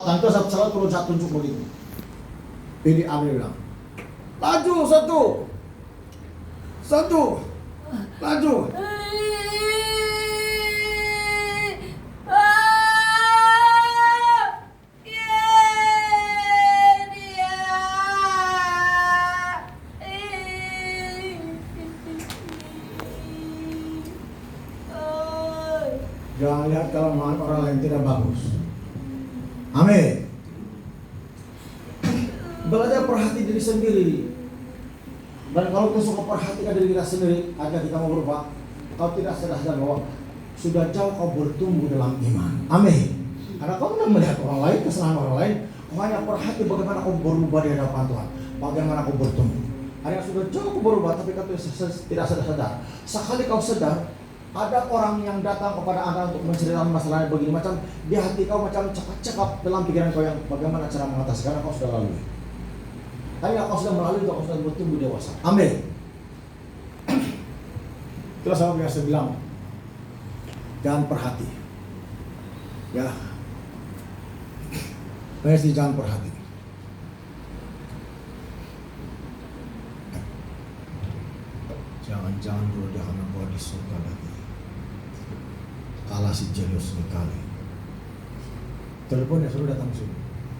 Tante salah turun satu tunjuk begitu. Pilih Amir bilang, laju satu, laju. Jangan lihat kelemahan orang lain tidak bagus. Amin. Belajar perhati diri sendiri. Dan kalau kita suka perhatikan diri kita sendiri, agar kita mau berubah, kau tidak sadar bahwa sudah jauh kau bertumbuh dalam iman. Amin. Karena kau tidak melihat orang lain, kesalahan orang lain, kau hanya perhati bagaimana kau berubah di hadapan Tuhan, bagaimana kau bertumbuh. Ada yang sudah jauh kau berubah, tapi kau tidak sadar. Sekali kau sadar, ada orang yang datang kepada Anda untuk menceritakan masalahnya begini, macam di hati kau macam cakap-cakap dalam pikiran kau yang bagaimana cara mengatasi, karena kau sudah lalui. Tapi kau sudah melalui, kau sudah bertumbuh dewasa. Amin. Itulah sebab yang saya bilang, jangan perhati. Ya, pasti jangan perhati. Jangan dulu dia akan membawa di surga lagi. Kalah si jealous sekali. Teleponnya suruh datang sini.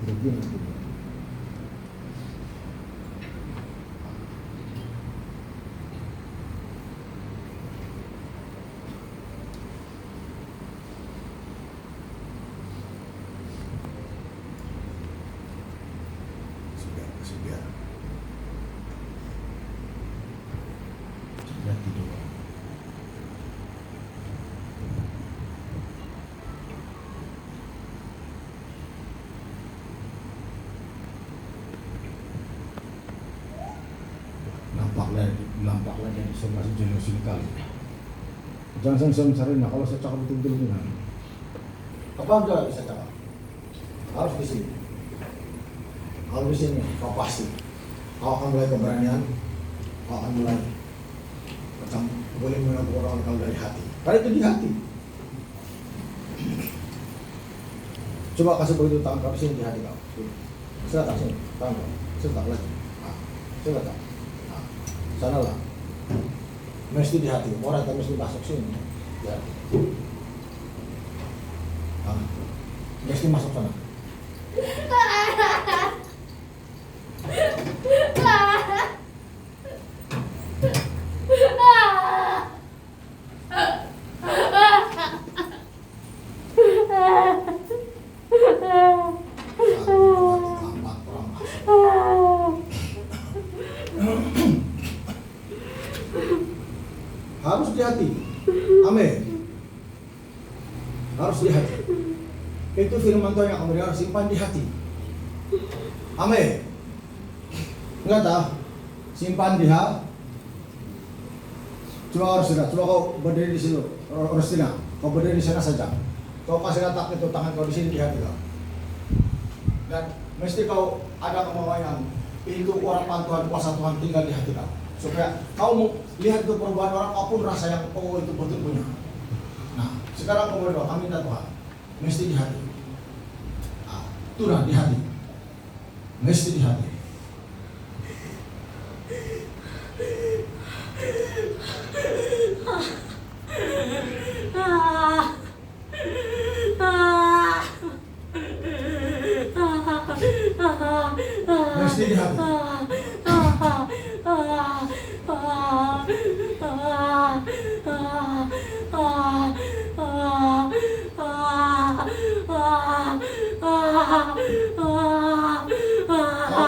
Begini. Sudah tidur. Nampaklah jadi sebelah jenuh sekali. Jangan sengsara nah, kalau saya cakap betul-betul gimana? Kapan juga bisa cakap? Harus di sini. Kalau di sini, kau pasti. Kau akan mulai keberanian. Kau akan mulai macam boleh mengaku orang kalau dari hati. Karena itu di hati. Coba kasih begitu tangan kau di sini di hati kau. Silakan sini, tangan kau. Silakan lagi. Silakan. Sana lah, mesti di hati. Orang tak mesti masuk sini. Di hati. Mesti masuk sana. Harus di hati. Amin. Harus di hati. Itu firman Tuhan yang kamu harus simpan di hati. Amin. Enggak tahu? Simpan di hati. Coba harus tidak. Coba kau berdiri di situ. Harus tidak. Kau berdiri di sana saja. Kau kasih letak itu tangan kau di sini di hati kau. Dan mesti kau ada kemauan itu orang Tuhan, kuasa Tuhan tinggal di hati kau. Supaya kau lihat itu perubahan orang apapun rasa yang kau itu betul punya. Nah, sekarang kau berdoa, kami minta Tuhan, mesti di hati. Tuhan di hati, mesti di hati. Mesti di hati.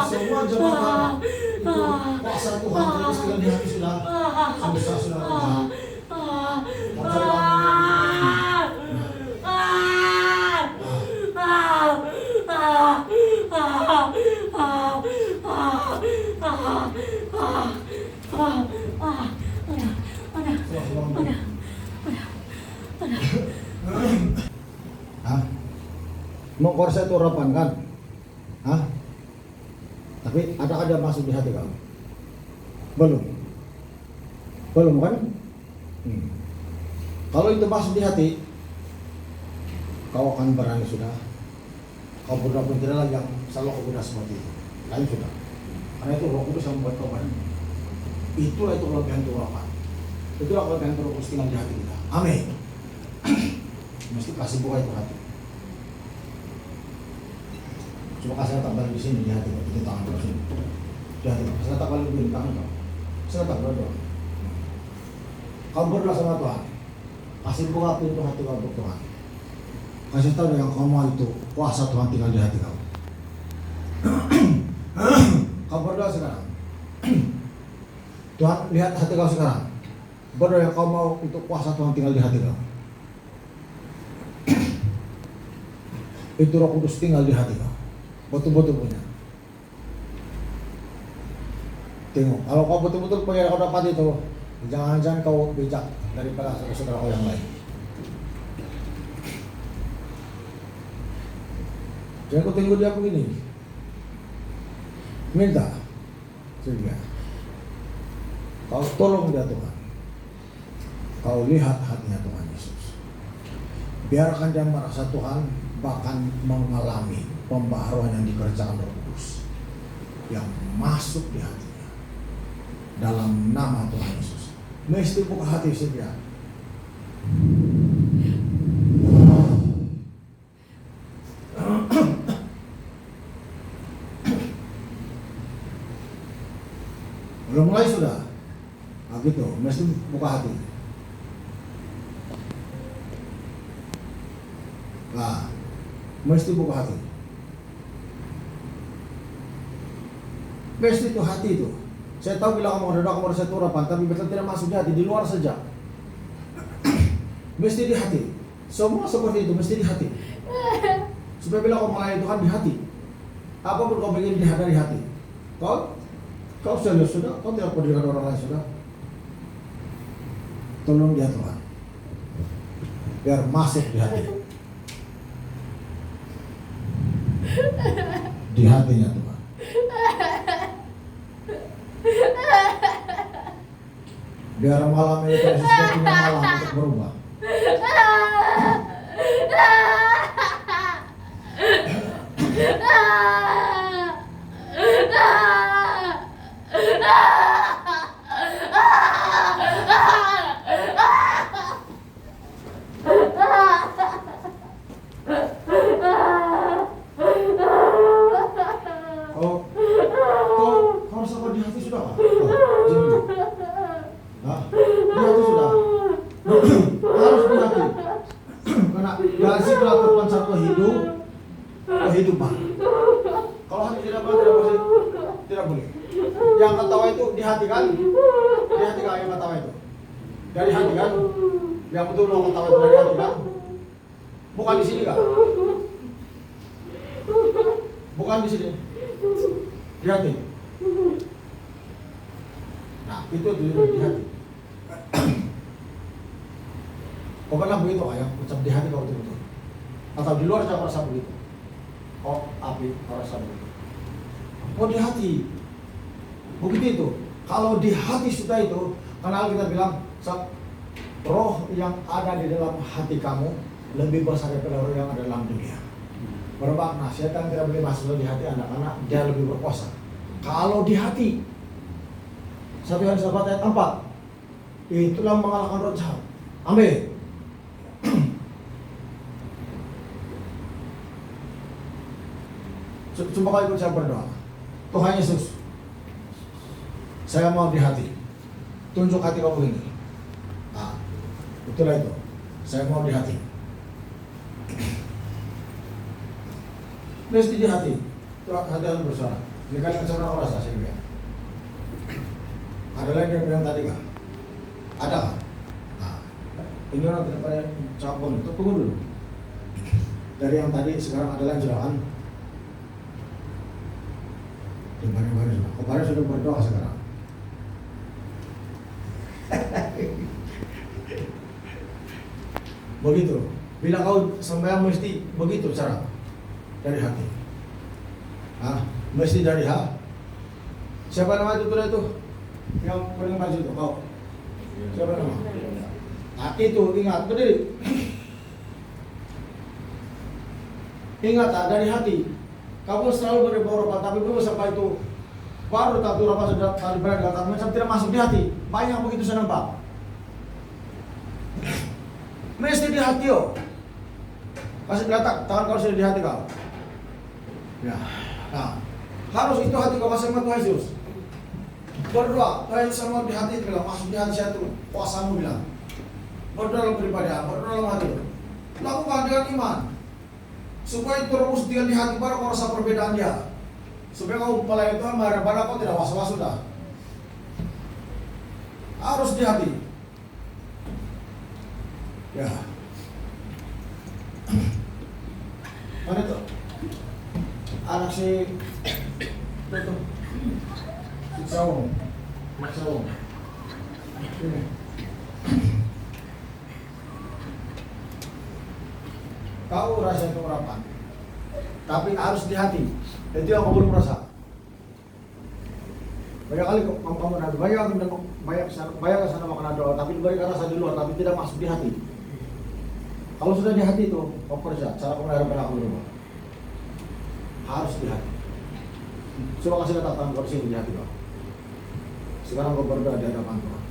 Semua jemaat itu kuasa Tuhan terus di hati sudah mau korset itu harapan kan? Hah? Tapi ada masuk di hati kamu? Belum kan? Kalau itu masuk di hati, kau akan berani sudah. Kau berdoa pun tidak lagi yang selalu kau berdoa seperti itu. Lain sudah. Karena itu Roh Kudus yang membuat kau baru. Itulah itu kelebihan Tuhan. Itulah kelebihan Roh Kudus tinggal di hati kita. Amin. Mesti kasih buka itu hati. Coba kasih letak balik di sini di hati, di tangan terus ini. Di hati, kasih letak balik di tangan kau. Kasih letak berdoa. Kau berdoa sama Tuhan. Kasih buka pintu hati kau untuk Tuhan. Kasih tahu yang kau mau itu kuasa Tuhan tinggal di hati kau. Kau berdoa sekarang. Tuhan lihat hati kau sekarang. Berdoa yang kau mau itu kuasa Tuhan tinggal di hati kau. Itu Roh Kudus tinggal di hati kau. Betul-betul punya. Tengok, kalau kau betul-betul punya kau dapat itu, jangan-jangan kau bijak daripada saudara kau yang lain. Jangan kau tengok dia begini. Minta sehingga kau tolong dia Tuhan. Kau lihat hatinya Tuhan Yesus. Biarkan dia merasa Tuhan bahkan mengalami pembaharuan yang dikerjakan Roh Kudus yang masuk di hatinya dalam nama Tuhan Yesus. Mesti buka hati sedia. Belum mulai sudah. Nah gitu, mesti buka hati. Nah, mesti buka hati. Mesti itu hati itu. Saya tahu bila kamu berdoa kamu rasa turapan, tapi betul tidak masuk di hati, di luar saja. Mesti di hati. Semua seperti itu mesti di hati. Supaya bila kamu melayani Tuhan di hati, apapun kau bikin dari hati. Kau serius sudah, kau tidak peduli dengan orang lain sudah. Tolong dia Tuhan, biar masuk di hati. Di hatinya Tuhan. Biar malam ini Tuhan Yesus punya malam untuk berubah. Kau rasa kau di hati sudah Pak? Di hati sudah. Harus di hati. Karena dari situ lakukan satu kehidupan. Kalau hati tidak boleh, tidak boleh. Yang ketawa itu di hati kan? Di hati kan yang ketawa itu? Dari hati kan? Yang betul lo ketawa itu dari hati kan? Bukan di sini kan? Bukan di sini. Di hati. Nah, itu di hati. Kau pernah begitu ayah, ucap di hati kau betul-betul. Atau di luar kau rasa begitu. Oh, api kau rasa begitu. Oh, di hati. Begitu itu. Kalau di hati sudah itu, karena kita bilang, roh yang ada di dalam hati kamu lebih besar daripada roh yang ada dalam dunia. Bermakna setan tidak boleh masuk di hati Anda karena dia lebih berkuasa. Kalau di hati, 1 Yohanes 4 ayat 4, itulah mengalahkan roh jahat. Amin. Coba kau ikut saya berdoa. Tuhan Yesus, saya mau di hati. Tunjuk hati kamu ini. Nah, itulah itu. Saya mau di hati. Mesti di hati. Hati harus bersuara. Jika yang seorang rasa sehingga. Ada lagi yang bilang tadi kan? Ada kan? Nah, ini orang tidak pada cabut itu tunggu dulu. Dari yang tadi sekarang ada lagi sudah kan? Kemarin sudah berdoa sekarang. Begitu. Bila kau sembahyang mesti begitu cara dari hati. Mesti dari hati. Siapa nama itu? Yang paling maju itu kau. Siapa nama? Itu ingat berdiri. Ingat dari hati. Kamu selalu berubah, tapi belum sampai itu baru tak turun apa sudah tadi berada macam tidak masuk di hati. Banyak begitu saya nampak. Mesti di hati yo. Kasih letak tangan kau sudah di hati kau. Ya. Nah, harus itu hati kau kasih sama Tuhan Yesus. Berdoa, Tuhan Yesus sama di hati bilang masuk di hati saya tuh kuasamu bilang. Berdoa dalam beribadah, berdoa dalam hati. Lakukan dengan iman. Supaya terus tinggal di hati baru kau rasa perbedaan dia. Supaya kau melayani Tuhan, baru kau tidak was-was sudah. Harus di hati. Ya. Mana itu? Anak si itu. Si Saung. Mas Saung. Ini. Kau rasa itu urapan, tapi harus di hati. Itu yang kamu belum merasa. Banyak kali kamu nado, banyak kesana makan nado, tapi diberikan rasa di luar, tapi tidak masuk di hati. Kalau sudah di hati itu, kamu kerja, cara kamu menghadapi aku berubah. Harus di hati. Coba kasih letak tangan sini di hati kau. Sekarang kau berdoa di hadapan Tuhan.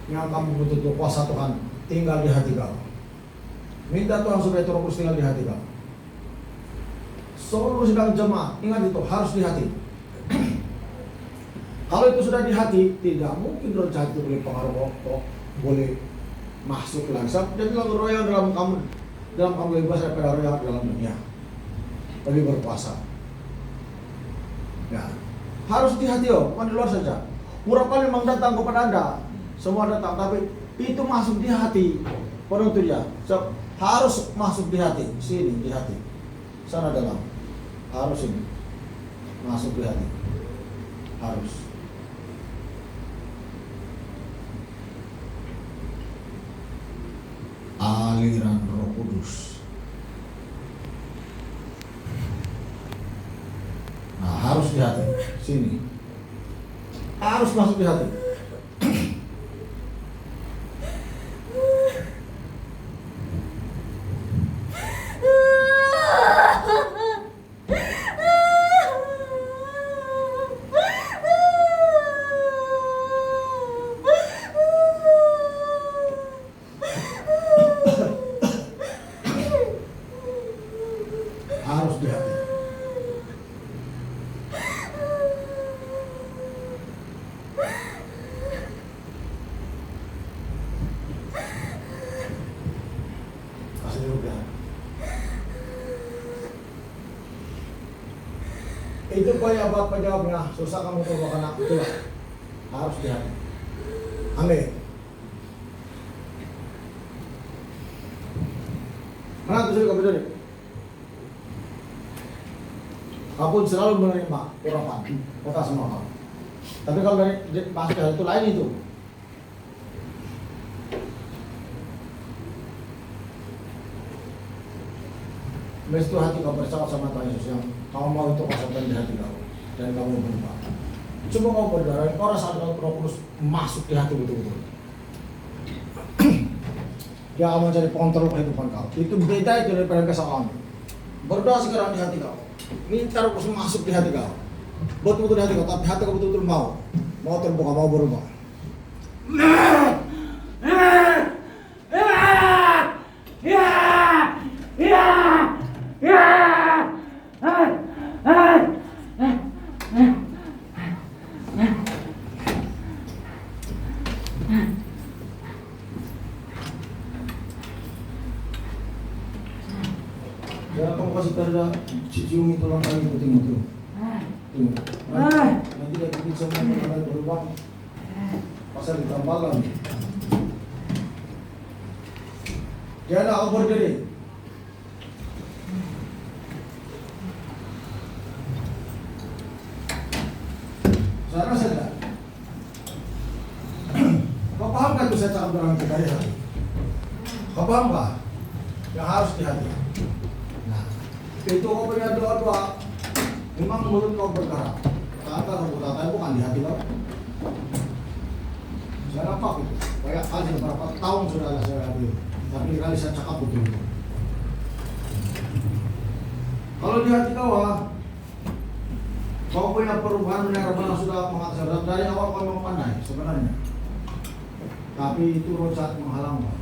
Yang kamu butuh itu kuasa Tuhan tinggal di hati kau. Minta Tuhan supaya Roh Kudus tinggal di hati kau. Seluruh sidang jemaat, ingat itu harus di hati. Kalau itu sudah di hati, tidak mungkin roh jahat itu boleh pengaruh boleh masuk lagi. Jadi kalau roh yang dalam kamu lebih besar daripada roh yang dalam dunia, lebih berkuasa. Ya, harus di hati bukan di luar saja. Berapa kali memang datang kepada Anda, semua datang, tapi itu masuk di hati. Penentu dia. Harus masuk di hati, sini di hati, sana dalam, harus ini masuk di hati, harus. Aliran Roh Kudus. Nah, harus di hati, sini, harus masuk di hati. Harus di hati. Kasih dulu ya. Itu banyak bapak jawabnya, susah kamu coba kena itu harus di hati. Amin. Mana tuh sih kamu tadi? Aku selalu menerima urapan kota semua kamu. Tapi kalau dari pasti itu lain itu. Bestu hati kau bersama sama Tuhan Yesus yang kau mau itu masukkan di hati kau dan kamu berubah. Coba kau berdoa, kau rasa Roh Kudus masuk di hati betul-betul. Dia akan mencari kontrol kehidupan kau. Itu beda itu daripada kesalahan. Berdoa sekarang di hati kau. Minta Roh Kudus masuk di hati kau. Betul-betul di hati kau, tapi hati kau betul-betul mau terbuka, mau berubah. Ya kamu kasih tanda cium itu lang kali itu tengok. Nanti dia bikin semua kalau berubah pasal ditambah lagi. Jangan aku berdiri. Saya saja. Kau paham kan itu saya cakap dengan kita ya? Kau paham kah? Yang harus di hati. Itu kau punya doa-doa, memang mulut kau bergerak. Kata kata bukan di hati kau. Saya nampak itu. Banyak kali beberapa tahun sudah saya hadir, tapi kali saya cakap betul. Kalau di hati kau punya perubahan yang Rabbana sudah mengatakan dari awal kau memang pandai sebenarnya. Tapi itu roh jahat menghalang kau.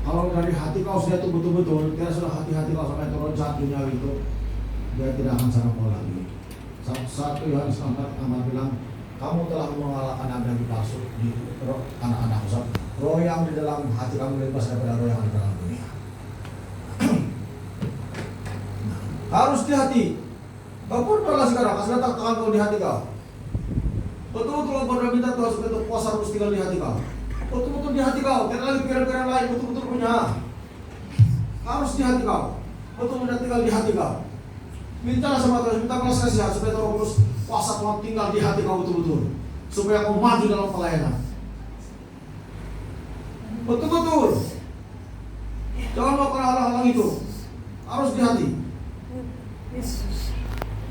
Kalau dari hati kau sudah itu betul-betul, kira sudah hati-hati kau sampai itu roh jahat dunia itu, dia tidak akan sarang kau lagi. Satu Yohanes 4 bilang, kamu telah mengalahkan nabi palsu di roh anak-anak. Roh yang di dalam hati kamu lebih besar daripada roh yang ada dalam dunia. Harus di hati. Kau pun berdoa sekarang, kasih letak tangan kau di hati kau. Betul-betul kau berdoa minta Tuhan supaya kuasa harus tinggal di hati kau. Betul-betul di hati kau, tidak lagi pikiran-pikiran lain, betul-betul punya. Harus di hati kau. Betul-betul tinggal di hati kau. Mintalah sama Tuhan, minta belas kasihan supaya Tuhan terus kuasa Tuhan tinggal di hati kau betul-betul. Supaya kau maju dalam pelayanan. Betul-betul. Jangan melakukan hal-hal itu. Harus di hati.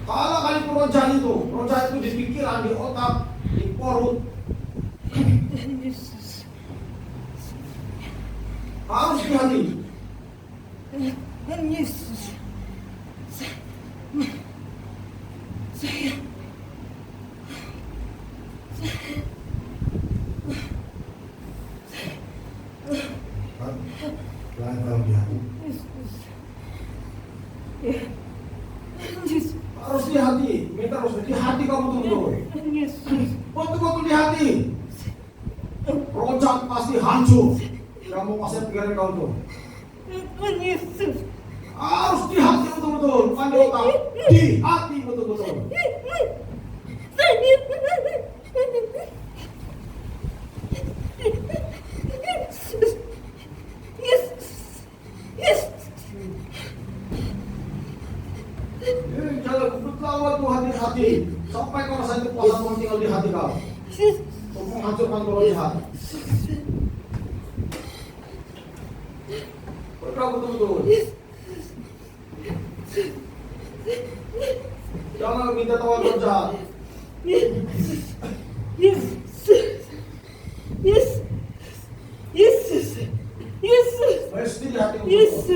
Kalau kali roh jahat itu di pikiran, di otak, di perut. Harus di hati. Kalau di hati. Harus di hati, minta harus di hati kamu betul-betul. Betul-betul di hati. Roh jahat pasti hancur. Kamu masih pikiran kau tuh. Harus di hati betul-betul, bukan di otak. Di hati betul-betul. Jangan berlawan Tuhan di hati. Sampai kau rasa itu kuasa Tuhan tinggal di hati kau. Untuk menghancurkan roh jahat. Berdoa betul-betul. Jangan minta tawar roh jahat. Mesti di hati betul-betul.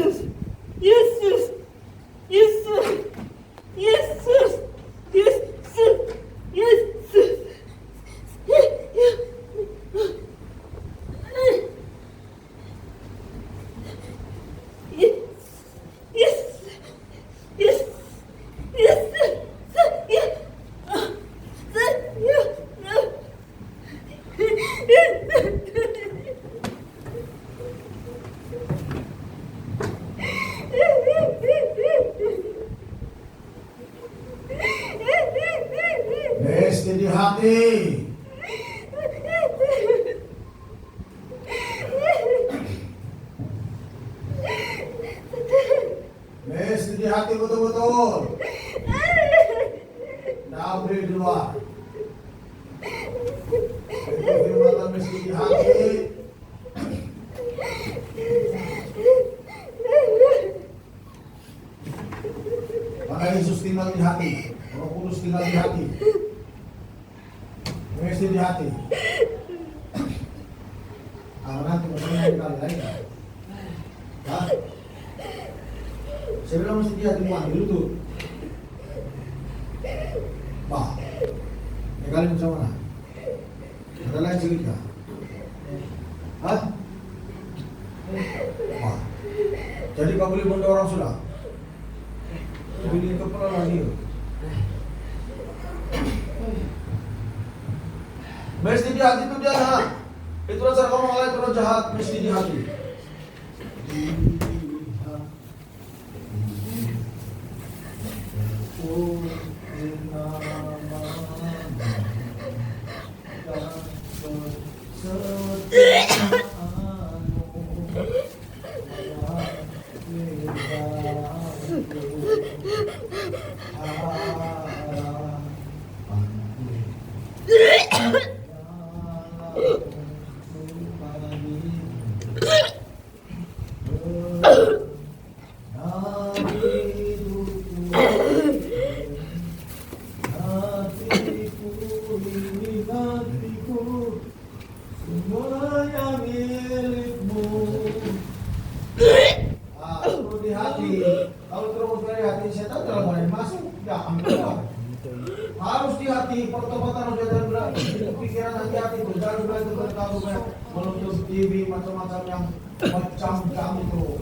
Mesti di hati. Mesti di hati betul-betul. Tidak boleh di luar. Itu firman mesti di hati. Maka Yesus tinggal di hati. Roh Kudus tinggal di hati. Mesti di hati. Kalau nanti masalahnya dikali lain. Hah? Saya bilang mesti di hati muan dulu tuh. Bah, ya kali macam mana? Ada lain cerita. Hah? Bah, jadi kau beli benda orang sudah. Beli kepala lagi. Mesti di hati itu dia jahat. Itu cara kamu mengalami roh jahat. Mesti di hati. Kalau terus tidak ambil. Harus di hati, pertobatan harus ada berat. Pikiran hati-hati itu, jangan berat itu bertahu menuntut TV macam-macam yang macam-macam itu.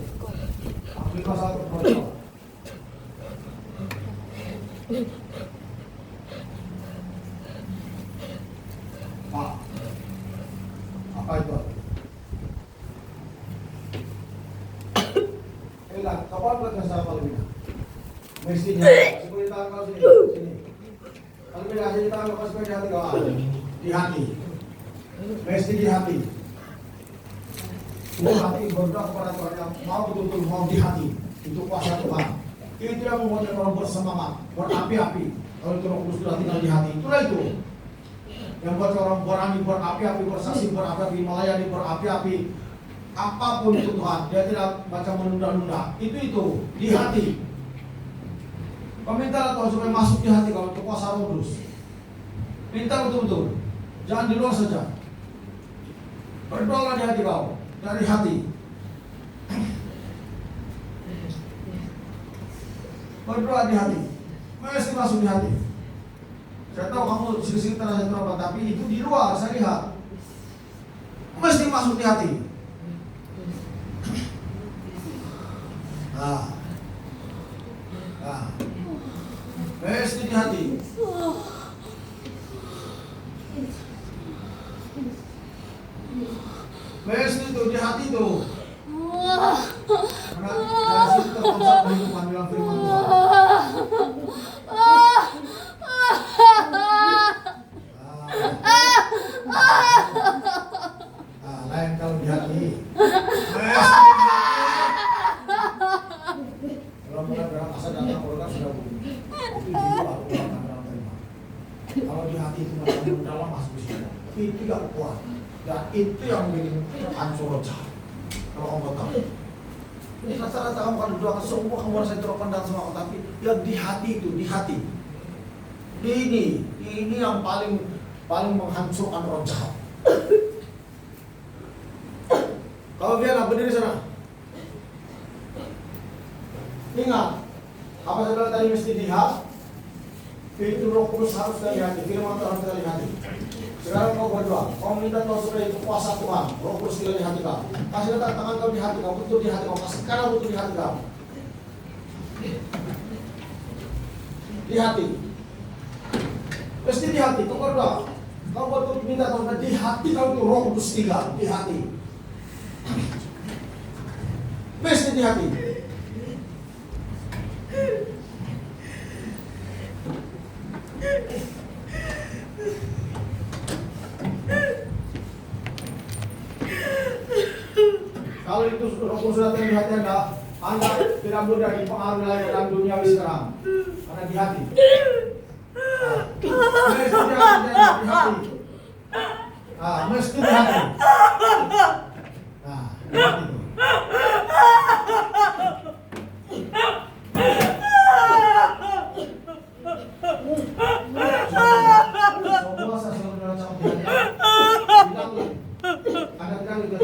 Ambil satu pertama. Pak, apa itu? Kapan buat kasar palingnya? Mestinya, seperti tangan kau sini. Kalau tidak sini tangan kau seperti hati kau ada di hati. Mesti di hati. Itu hati berdoa kepada Tuhan yang mau betul-betul mau di hati. Itu kuasa Tuhan. Itu yang membuat orang bersemangat, berapi-api. Kalau itu Roh Kudus sudah tinggal di hati, itulah itu. Yang buat orang berani, berapi-api, bersaksi, berapi-api, melayani, berapi-api. Apapun itu Tuhan, dia tidak macam menunda-nunda. Itu di hati. Kau minta Tuhan supaya masuk di hati kau untuk kuasa Roh Kudus. Minta betul-betul, jangan di luar saja. Berdoa di hati kau, dari hati. Berdoa di hati, mesti masuk di hati. Saya tahu kamu sisi terasa terapa, tapi itu di luar saya lihat. Mesti masuk di hati. Mesti di hati. Mesti itu di hati itu. Karena dari situ terpusat kehidupan bilang firman Tuhan. Lain kalau di hati. Dalam asal datang orang sudah bunyi. Itu jiwa orang akan terima. Kalau di hati itu macam dalam masuk di situ. Itu tidak kuat. Dan itu yang bikin hancur jahat. Kalau kamu tahu. Ini rata-rata kamu kan berdoa semua kamu rasa terokan dan semua, tapi yang di hati itu di hati. Ini yang paling menghancurkan roh jahat. Kalau Viana berdiri sana. Ingat, apa saya bilang tadi mesti lihat. Itu Roh Kudus harus dari hati, firman Tuhan dari hati. Sekarang kau berdoa, kau minta Tuhan supaya itu kuasa Tuhan, Roh Kudus di hati kau. Kasih letak tangan kau di hati kau, betul di hati kau. Kasih sekarang betul di hati kau. Di hati. Mesti di hati, kau berdoa. Kau betul minta Tuhan di hati kau itu Roh Kudus tinggal di hati. Mesti di hati. Kalau itu Roh Kudus sudah terlihat Anda tidak mudah dipengaruhi lagi dalam dunia sekarang, karena di hati. Mesti di hati. Mesti di hati. Di hati itu. Semua saya selalu dalam sama di hati. Ada kali kita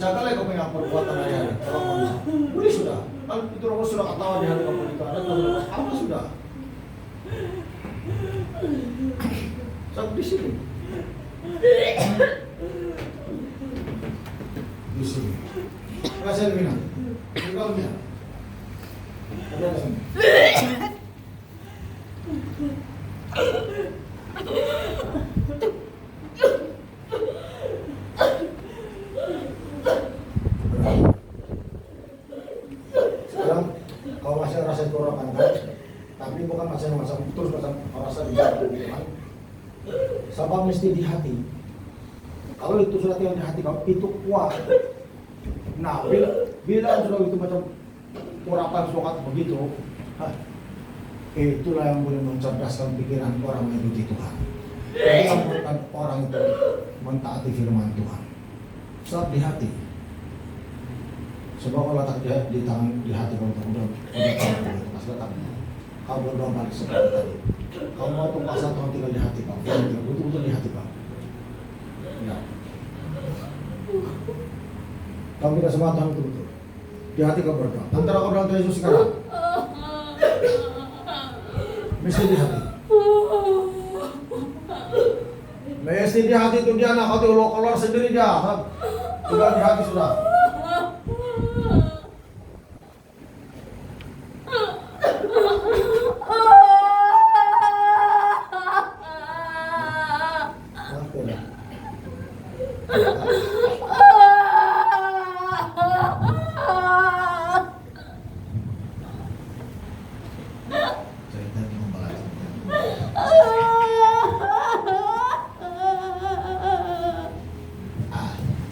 jagalah kau punya perbuatan hari-hari. Boleh sudah. Kalau itu Roh sudah ketahuan di hati kamu itu ada apa sudah. Sampai di sini. Di sini. Kasih lebih nak. Kau lebih nak. Ada di sini. Sekarang kau masih rasa torokan kan? Tapi bukan macam terus macam rasa di hati kan? Sabab mesti di hati. Kalau itu sudah tinggal di hati kau itu kuat. Nah, bila sudah itu macam urapan surat begitu, itulah yang boleh mencerdaskan pikiran orang mengikuti Tuhan. Yang membuat orang itu mentaati firman Tuhan. Sebab di hati. Sebab kalau letak di tangan di hati kau udah tahu pas letak. kau berdoa balik seperti tadi. Kau mau kuasa Tuhan tinggal di hati kau, betul-betul di hati kau. Ya. Kau tidak semua Tuhan betul-betul di hati kau berdoa. Antara kau bilang Tuhan Yesus sekarang, mesti di hati. Mesti di hati itu dia nak hati lo keluar sendiri dia. Sudah di hati sudah.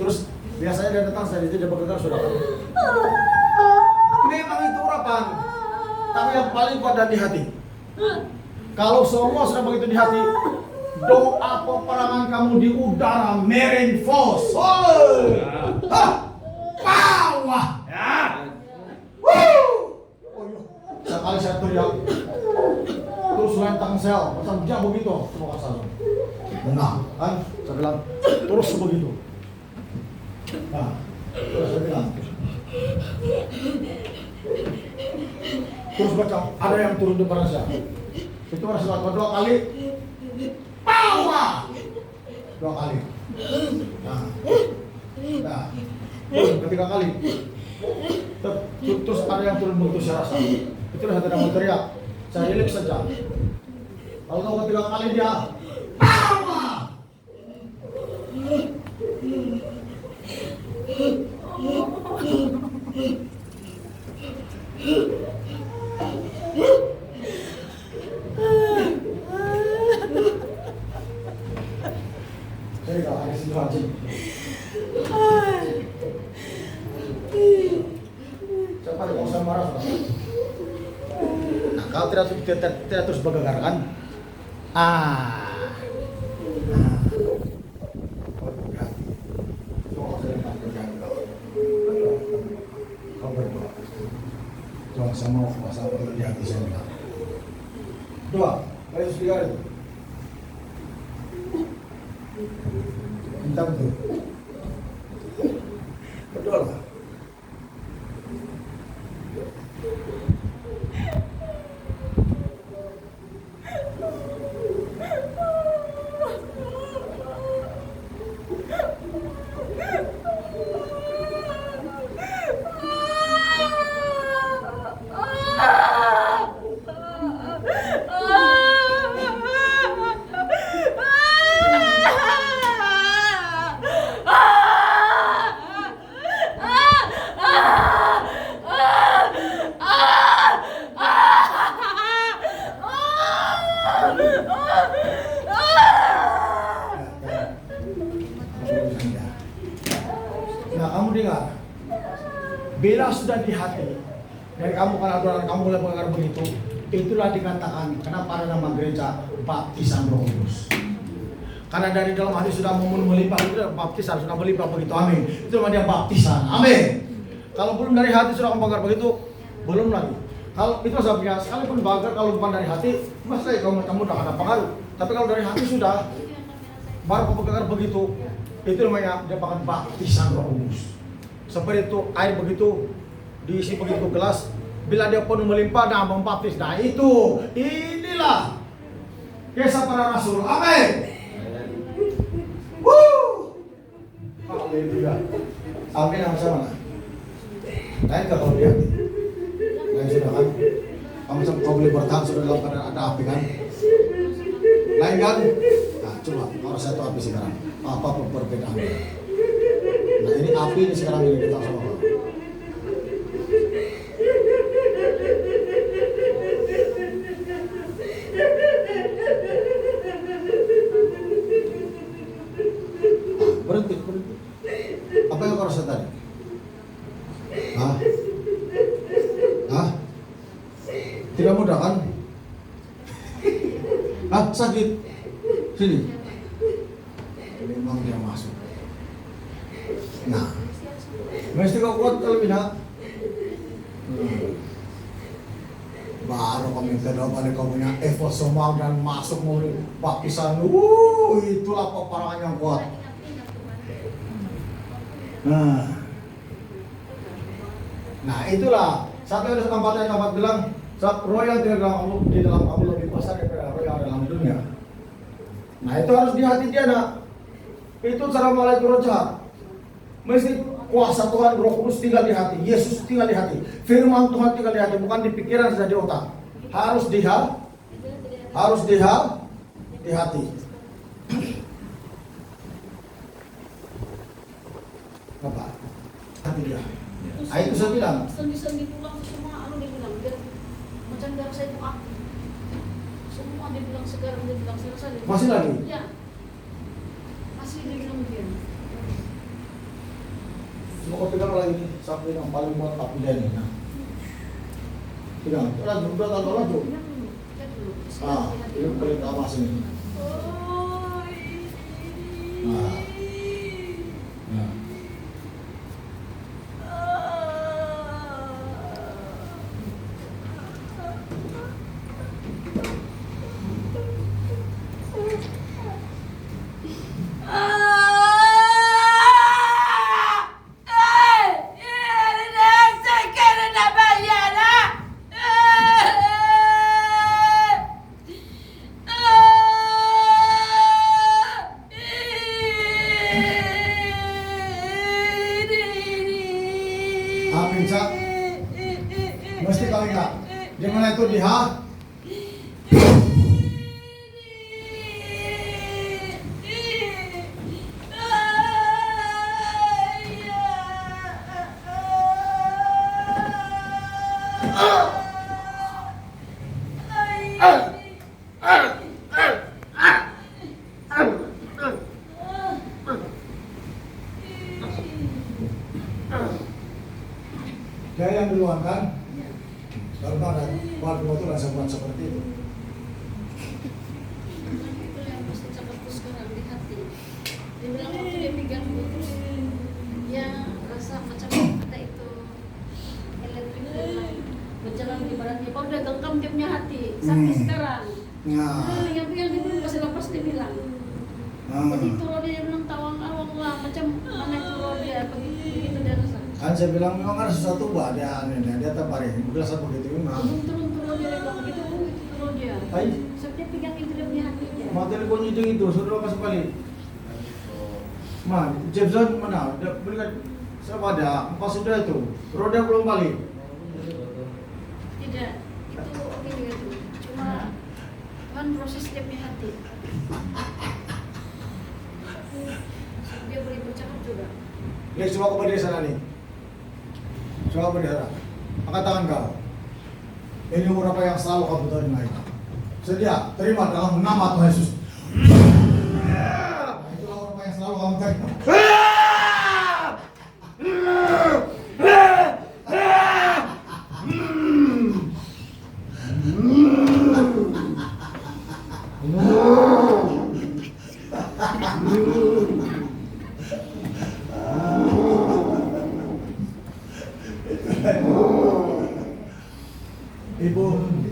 Terus biasanya dia datang saat itu dia bergegar sudah. Memang itu urapan, tapi yang paling kuat ada di hati. Kalau semua sudah begitu di hati, doa peperangan kamu di udara merenfos. Wah. Sekali saya teriak, terus lentang sel, macam dia begitu, semua kasar. Benar, kan? Saya bilang, terus begitu. Nah, terus saya bilang, terus baca, ada yang turun di depan saya. Itu harus dilakukan 2 kali. Power! 2 kali. Nah, ketiga kali. Terus ada yang turun begitu saya rasa. Itu saya tidak mau teriak. Saya relax saja. Kalau tahu ketiga kali dia, power! Saya tidak ada situasi. Siapa yang mau marah? Nah, kalau tidak terus bergegar kan? Kau berdoa. Tuhan sama kuasa di hati saya bilang. Doa, Yesus bilang itu. Minta betul. Berdoa lah. Nah, kamu dengar, bila sudah di hati dan kamu karena adoran kamu mulai mendengar begitu, itulah dikatakan kenapa ada nama gereja baptisan Roh Kudus. Karena dari dalam hati sudah melimpah, itu baptisan sudah melimpah begitu, amin. Itu namanya baptisan, amin. Kalau belum dari hati sudah membakar begitu, belum lagi. Kalau itu sebabnya sekalipun bakar kalau bukan dari hati, masa kamu udah ada pengaruh. Tapi kalau dari hati sudah baru membakar begitu, itu namanya dia bahkan baptisan Roh Kudus. Seperti itu air begitu diisi begitu gelas, bila dia penuh melimpah dan membaptis. Nah itu, inilah kisah para rasul. Amin. Haleluya. Amin yang sama. Lain gak kalau dia? Lain sudah kan? Kamu boleh bertahan sudah dalam keadaan ada api kan? Lain kan? Nah coba, kalau saya tahu api sekarang. Apa perbedaannya? Nah ini api ini sekarang ini kita sama kamu. Berhenti. Apa yang kau rasa tadi? Tidak mudah kan? Sakit. Sini. Memang dia masuk. Nah, mesti kau kuat kalau tidak. baru kami terdapat kau punya efosomam dan masuk murid baptisan. Itulah peperangan yang kuat. Nah itulah satu ada tempat bilang roh yang di dalam kamu lebih besar daripada roh yang ada dalam dunia. Nah itu harus di hati dia nak. Itu cara mulai roh jahat. Mesti kuasa Tuhan Roh Kudus tinggal di hati, Yesus tinggal di hati, firman Tuhan tinggal di hati, bukan di pikiran saja di otak. Harus di hati. Apa? Hati dia. Nah, itu saya bilang. Sendi-sendi pulang semua dia bilang macam darah saya itu aktif. Semua dia bilang sekarang dia bilang selesai. Masih lagi? Ya. Masih dia bilang dia. Mau pegang lagi nih, sampai yang paling buat api dia nih. Nah. Pegang, udah tahu lagi. Ini paling utama sini. Nah. Mesti kau ingat, di mana itu di hati. Dia yang duluan kan? Karena ada waktu itu rasa buat seperti itu. Itu yang mesti cepat sekarang di hati. Dia bilang waktu dia pegang terus, ya rasa macam ada itu elektrik dia bilang berjalan di badannya. Baru dia genggam dia punya hati sampai sekarang. Yang pegang dia belum kasih lepas dia bilang. Jadi itu roh dia bilang tawang-awang lah macam mana itu roh dia begitu dia rasa. Kan saya bilang memang ada sesuatu bah dia terbaring. Bukan satu begitu memang. Turun dia bilang begitu turun dia. Sampai pegang itu dia punya hatinya. Mau telepon itu sudah masuk balik. Jebson mana? Dia berikan sama ada pas sudah itu. Roda belum balik. Tidak, itu oke juga tuh. Cuma kan proses dia punya hati. Dia boleh bercakap juga. Lihat coba kepada di sana nih. Coba berdiri. Angkat tangan kau. Ini umur apa yang selalu kau terima itu. Sedia, terima dalam nama Tuhan Yesus. Itulah umur apa yang selalu kau terima.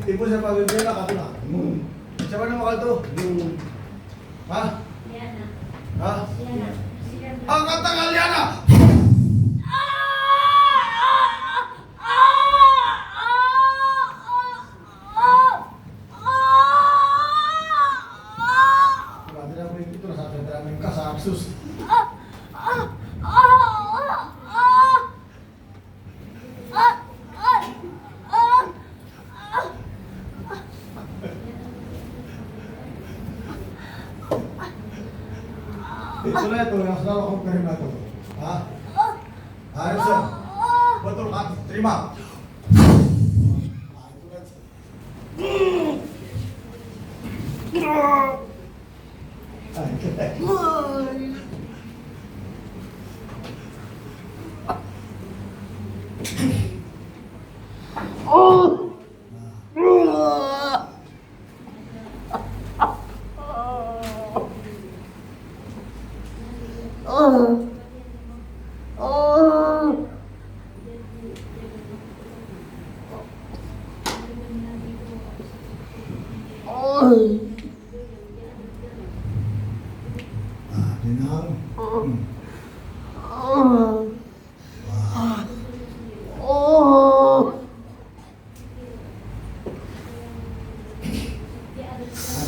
Ibu siapa bibirnya kak Tuna? Siapa nama kau tuh? Hah? Liana. Hah? Liana. Angkat tangan Liana. Tidak boleh gitu lah sampai tidak mengkas absus. Itulah itu yang selalu kamu terima itu. Hah? Harrison, betul kan? Terima. Tenang.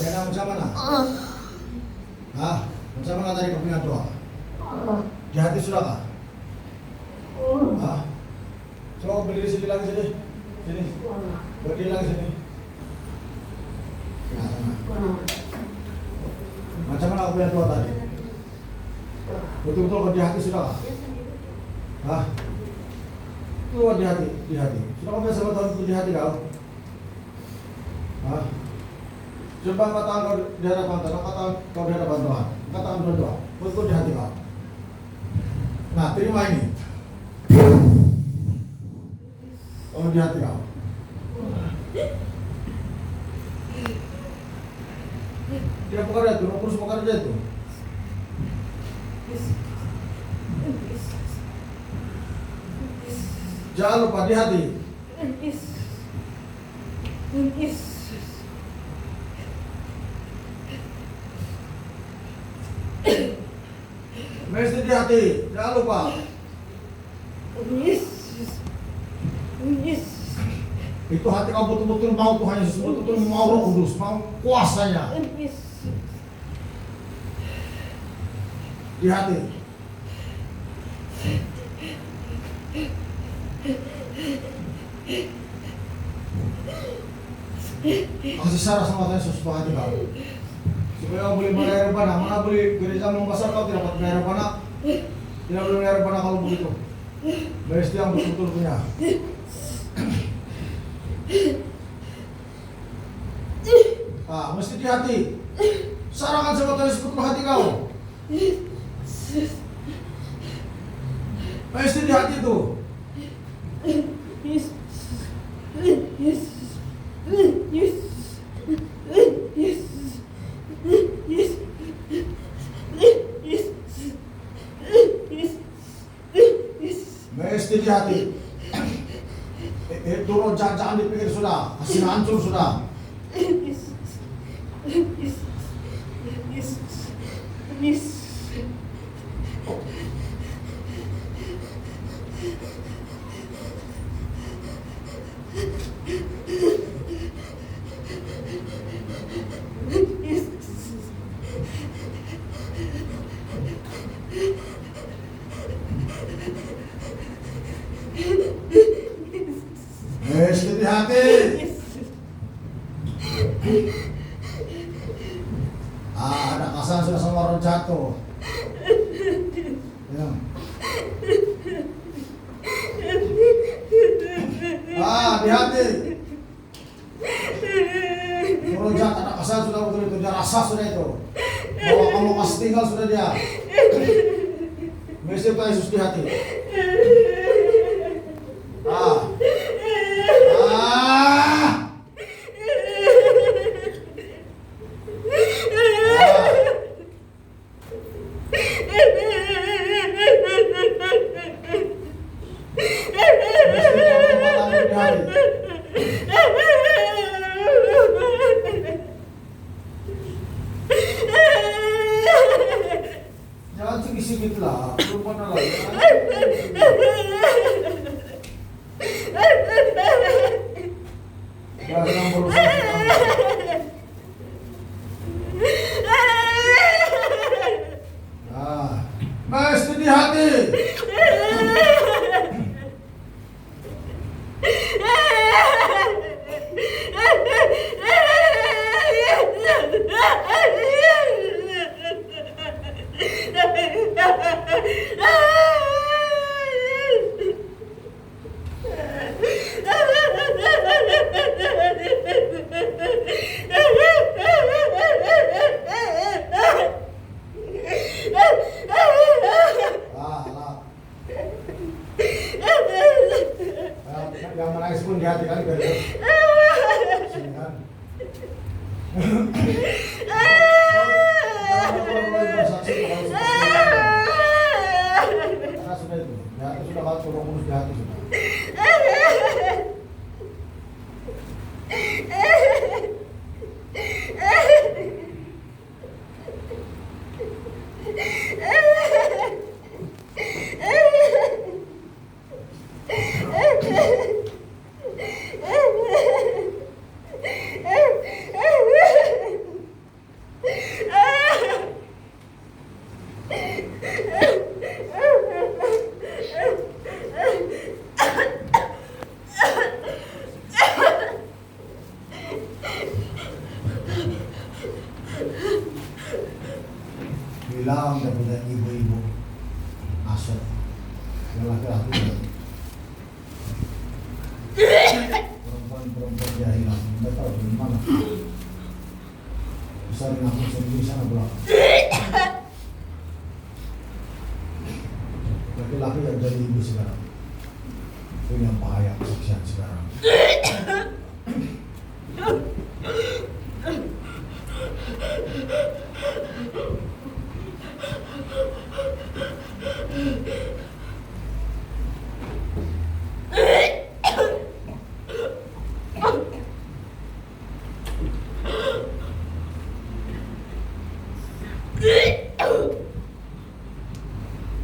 Ada macam mana? Macam mana tadi kau punya doa? Di hati sudah kah? Coba kau berdiri sini lagi sini. Sini. Berdiri lagi sini. Macam mana kau punya doa tadi? Betul-betul kau di hati sudah kah? Keluar di hati. Sudah kau biasa bertahan di hati kau? Coba katakan kau di hadapan Tuhan, katakan kau di hadapan Tuhan, katakan berdoa, betul di hati kau. Nah, terima ini. Kau di hati kau. Dia pekerja itu, urus pekerja itu. Jangan lupa di hati. Mesti di hati, jangan lupa. Itu hati kau betul-betul mau Tuhan Yesus, betul-betul mau Roh Kudus, mau kuasanya. Di hati. Kasih sarah sama Tuhan Yesus untuk hati kau. Supaya kau boleh bayar rebana. Mana boleh gereja membesar kau tidak dapat bayar rebana. Tidak boleh bayar rebana kalau begitu. Mesti yang betul-betul punya. Mesti di hati. Sarahkan sama Tuhan Yesus untuk hati kau. Mesti di hati itu. Mesti di hati. Itu roh jangan dipikir sudah, hasil hancur sudah. Mesti di hati. Ada kasar sudah sama orang jatuh. Ya. Di hati. Orang jahat ada kasar sudah betul itu, dia rasa sudah itu. Bahwa kamu masih tinggal sudah dia. Mesti Tuhan Yesus di hati. Jangan sedikit lah, belum pernah lagi. Jangan berusaha. Mesti di hati. Yang menangis pun di hati kali kan. Sini kan. Karena sudah itu, di hati sudah kalau Roh Kudus di hati sudah. hilang daripada ibu-ibu asal yang laki-laki perempuan dia hilang, nggak tahu di mana. Besar aku sendiri sana belakang. Laki-laki yang jadi ibu sekarang itu yang bahaya kesaksian sekarang.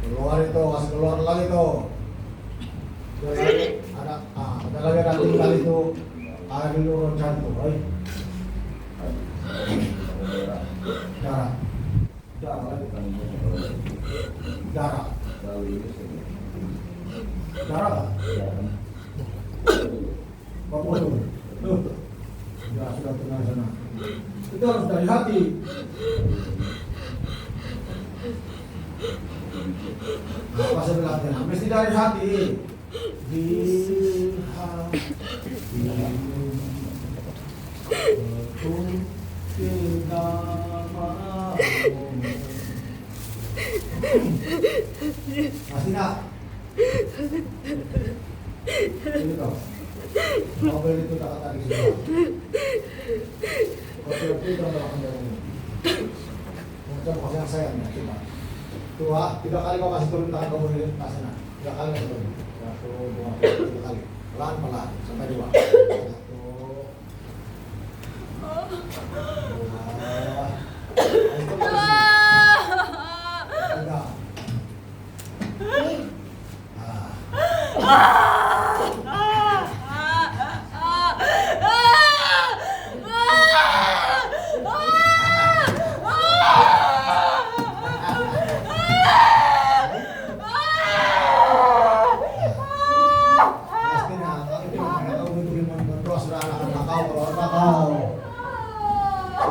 Keluar itu, kasih keluar lagi tuh. Ada lagi ada tinggal itu. Ada di lurus jantung, darah, darah, darah. Bapak itu, ya sudah tenang sana. Itu harus dari hati. Apa saya bilang? Mesti dari hati. Di hati aku tidak mau. Masih nak? Ini kau. Mobil itu tak tadi sudah. Kopi itu adalah kendali. Mungkin maksudnya saya nih, coba. Dua, 3 kali kau kasih turun tangan kamu di atas sana. 3 kali kasih turun. 1, 2, 3 kali. Pelan-pelan sampai 2. 3.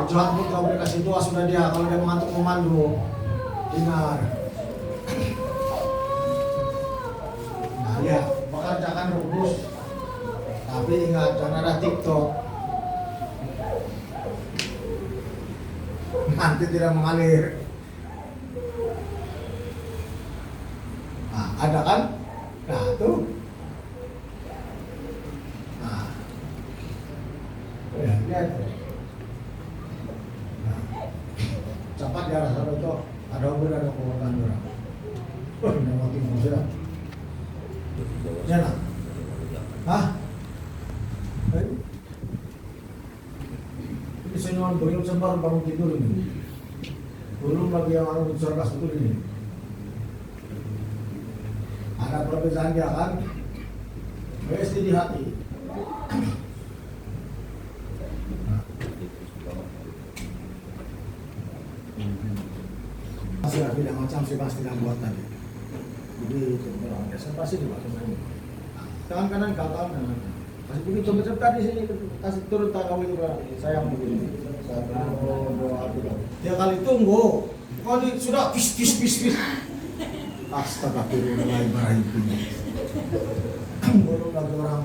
Jahat pun kau boleh kasih doa sudah dia. Kalau dia mengantuk memandu, dengar. Nah ya, pekerjakan rubus. Tapi ingat, jangan ada TikTok. Nanti tidak mengalir. Nah, ada kan? Nah, tuh. Nah. Ya, lihat. Cepat ya rasa itu ada umur ada kekuatan orang. Oh, ini mati manusia. Ya nak? Hah? Ini senyuman belum sembar bangun tidur ini. Belum lagi yang orang cerdas betul ini. Ada perbedaan dia kan? Mesti di hati. Saya tidak macam si pasti yang buat tadi. Jadi itu orang biasa pasti dibuat semuanya. Tangan kanan kau tangan kanan. Kasih begini coba tadi sini kasih turun tangan kamu juga. Sayang begini. 1, 2, 3. 3 kali tunggu. Kau di sudah pis. Astagfirullahaladzim. Baru lagi orang.